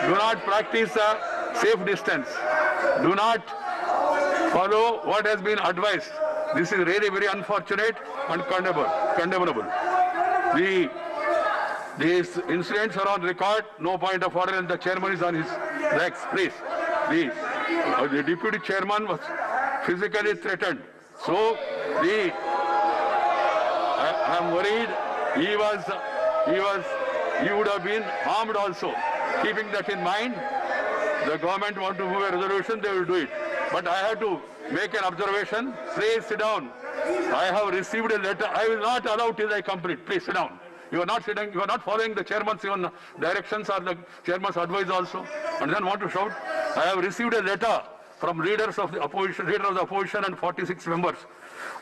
Do not practice a safe distance. Do not follow what has been advised. This is really very unfortunate and condemnable. These incidents are on record. No point of order, and the chairman is on his legs. Please. The deputy chairman was physically threatened. So I am worried he would have been harmed also. Keeping that in mind, the government want to move a resolution, they will do it. But I have to make an observation. Please sit down. I have received a letter. I will not allow till I complete. Please sit down. You are not sitting. You are not following the chairman's even directions or the chairman's advice also. And then want to shout. I have received a letter from leaders of the opposition and 46 members,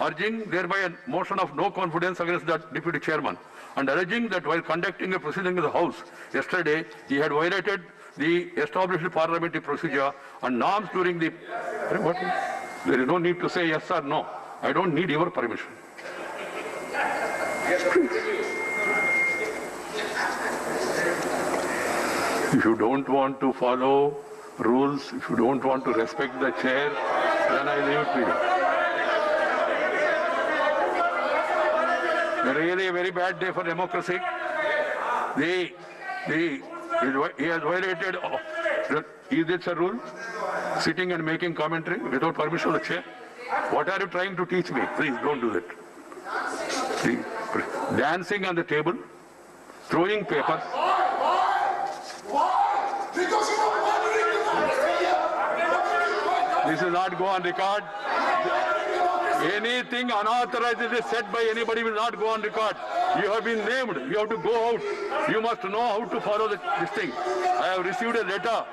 urging thereby a motion of no confidence against the deputy chairman, and alleging that while conducting a proceeding in the House yesterday, he had violated the established parliamentary procedure and norms during the... What? There is no need to say yes or no. I don't need your permission. If you don't want to follow rules, if you don't want to respect the chair, then I leave it to you. Really a very bad day for democracy. He has violated, is this a rule? Sitting and making commentary without permission of the chair? What are you trying to teach me? Please don't do that. See, dancing on the table, throwing papers. This will not go on record. Anything unauthorized is said by anybody will not go on record. You have been named. You have to go out. You must know how to follow this thing. I have received a letter.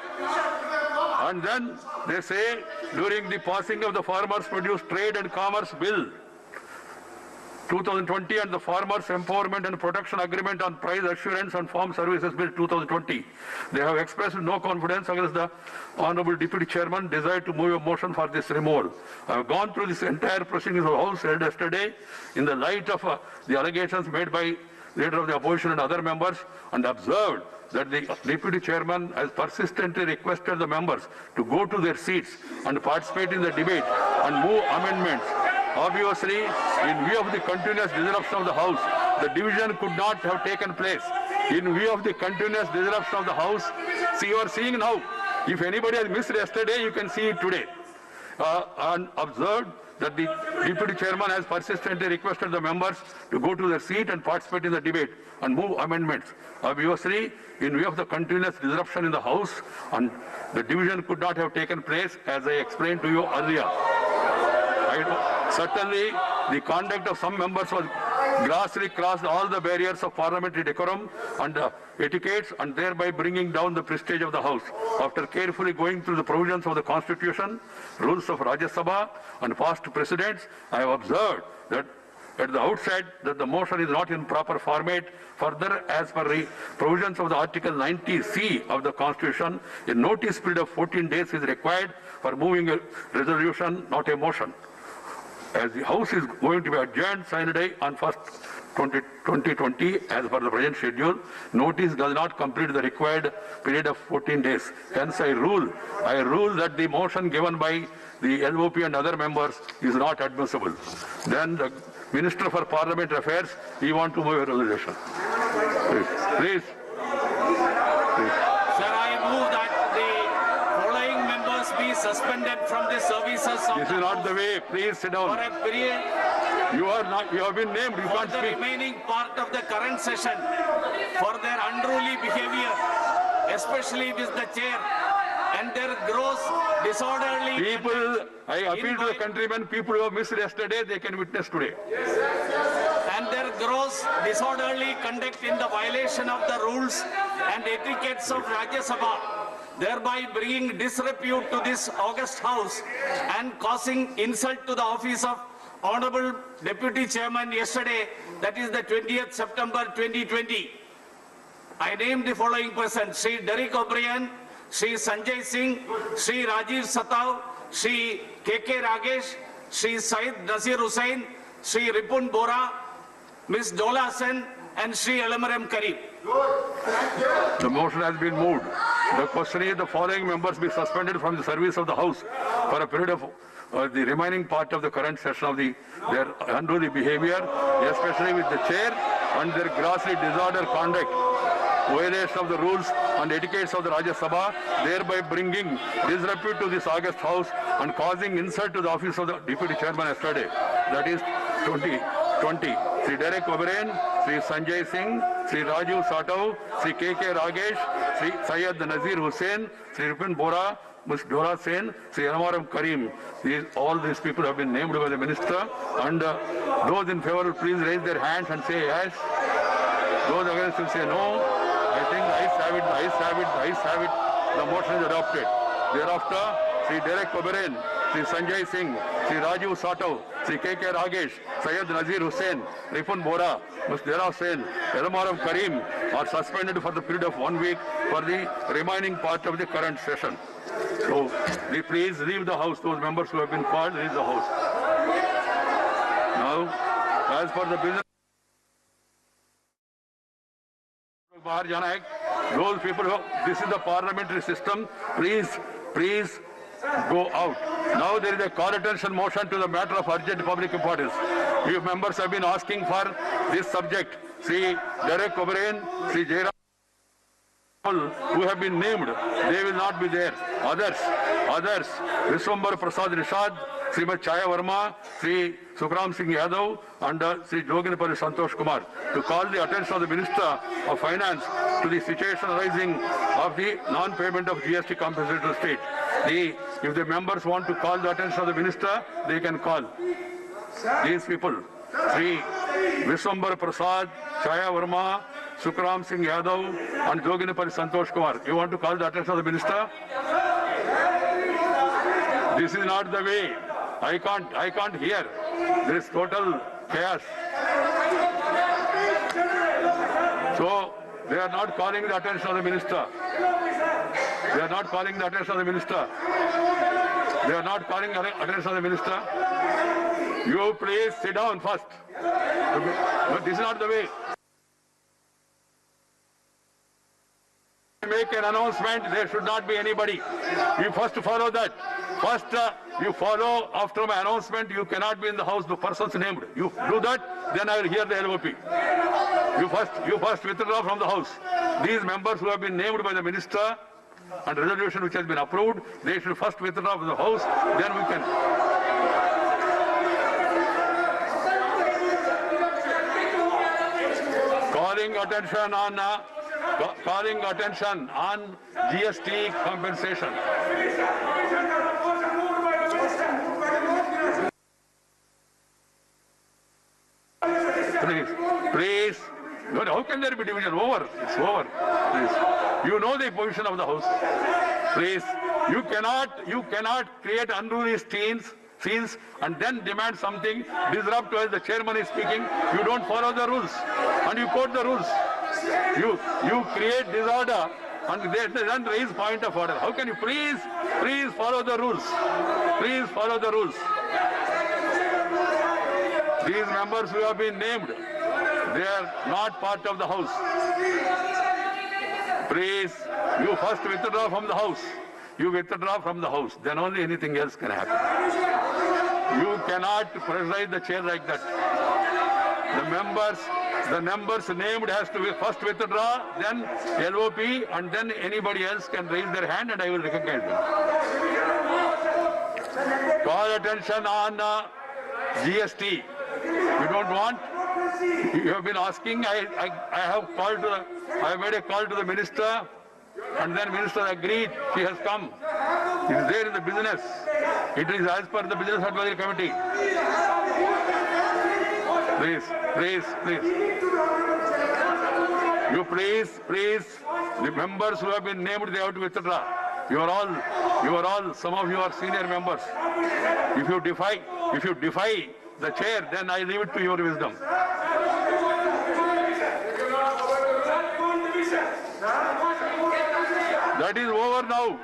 And then they say, during the passing of the Farmers Produce Trade and Commerce Bill 2020 and the Farmers Empowerment and Protection Agreement on Price Assurance and Farm Services Bill 2020, they have expressed no confidence against the Honorable Deputy Chairman, desired to move a motion for this removal. I have gone through this entire proceedings of the House held yesterday in the light of the allegations made by leader of the opposition and other members, and observed that the Deputy Chairman has persistently requested the members to go to their seats and participate in the debate and move amendments. Obviously, in view of the continuous disruption of the House, the division could not have taken place. In view of the continuous disruption of the House, see, you are seeing now. If anybody has missed yesterday, you can see it today. And observed that the Deputy Chairman has persistently requested the members to go to their seat and participate in the debate and move amendments. Obviously, in view of the continuous disruption in the House, and the division could not have taken place, as I explained to you earlier. Certainly, the conduct of some members was grossly crossed all the barriers of parliamentary decorum and etiquettes, and thereby bringing down the prestige of the House. After carefully going through the provisions of the Constitution, rules of Rajya Sabha and past precedents, I have observed that at the outset that the motion is not in proper format. Further, as per the provisions of the Article 90C of the Constitution, a notice period of 14 days is required for moving a resolution, not a motion. As the House is going to be adjourned Sunday on 1st 2020 as per the present schedule, notice does not complete the required period of 14 days. Hence, I rule that the motion given by the LOP and other members is not admissible. Then the Minister for Parliamentary Affairs, he wants to move a resolution. Please. Sir, I move that the following members be suspended from the services of This is not the way. Please sit down. for a period You have been named. You for can't the speak. remaining part of the current session for their unruly behavior, especially with the chair, and their gross disorderly... People, I appeal to the countrymen, people who have missed yesterday, they can witness today. and their gross disorderly conduct in the violation of the rules and etiquettes of Rajya Sabha, thereby bringing disrepute to this august House and causing insult to the office of Honorable Deputy Chairman yesterday, that is the 20th September 2020. I named the following persons: Sri Derek O'Brien, Sri Sanjay Singh, Sri Rajiv Satav, Sri K.K. Ragesh, Sri Syed Nasir Hussain, Sri Ripun Bora, Ms. Dola Sen, and Sri Elamaram Karim. The motion has been moved. The question is the following members be suspended from the service of the House for a period of the remaining part of the current session of their unruly behavior, especially with the chair, and their grossly disorder conduct, violation of the rules and etiquettes of the Rajya Sabha, thereby bringing disrepute to this august House and causing insult to the office of the Deputy Chairman yesterday. That is 2020. Sri Derek O'Brien, Sri Sanjay Singh, Sri Rajiv Satov, Sri K.K. Ragesh, Sri Syed Nazir Hussain, Sri Ripin Bora, Ms. Dora Sen, Sri Anwaram Karim. All these people have been named by the minister, and those in favor will please raise their hands and say yes. Those against will say no. I think the ayes have it, the ayes have it, the ayes have it. The motion is adopted. Thereafter, Sri Derek O'Brien, Sri Sanjay Singh, Sri Rajiv Satov, Sri K.K. Ragesh, Syed Nazir Hussain, Ripun Bora, Ms. Dera Sen, Elamaram Karim are suspended for the period of 1 week for the remaining part of the current session. So, please leave the House. Those members who have been called, leave the House. Now, as for the business, Bahar Jana Act, those people who, this is the parliamentary system, please go out. Now there is a call attention motion to the matter of urgent public importance. You members have been asking for this subject. Sri Derek O'Brien, Sri Jairam, who have been named, they will not be there. Others, Vishwambar Prasad Rishad, Srimad Chaya Verma, Sri Sukram Singh Yadav, and Sri Joginapalli Santosh Kumar to call the attention of the Minister of Finance to the situation arising of the non-payment of GST compensation to the state. If the members want to call the attention of the Minister, they can call these people. Sri Vishwambar Prasad, Chaya Verma, Sukram Singh Yadav, and Joginapalli Santosh Kumar. You want to call the attention of the Minister? This is not the way. I can't hear. There is total chaos. So they are not calling the attention of the Minister. They are not calling the attention of the Minister. They are not calling the attention of the Minister. You please sit down first. But this is not the way. Make an announcement, there should not be anybody. You first follow that. First, you follow after my announcement, you cannot be in the House, the person's named. You do that, then I will hear the LOP. You first withdraw from the House. These members who have been named by the Minister and resolution which has been approved, they should first withdraw from the House, then we can. Calling attention on GST compensation. Please. No, how can there be division? Over. It's over. Please. You know the position of the House. Please. You cannot create unruly scenes and then demand something, disrupt while the chairman is speaking. You don't follow the rules and you quote the rules. You create disorder and then raise point of order. How can you please follow the rules? Please follow the rules. These members who have been named, they are not part of the House. Please, you first withdraw from the House. You withdraw from the House, then only anything else can happen. You cannot preside the chair like that. The members named has to first withdraw, then LOP, and then anybody else can raise their hand and I will recognize them. Call attention on GST. You don't want? You have been asking. I have made a call to the minister, and then minister agreed. She has come. It is there in the business. It is as per the Business Advisory Committee. Please. You please, the members who have been named, they have to withdraw. You are all, some of you are senior members. If you defy the chair, then I leave it to your wisdom. That is over now.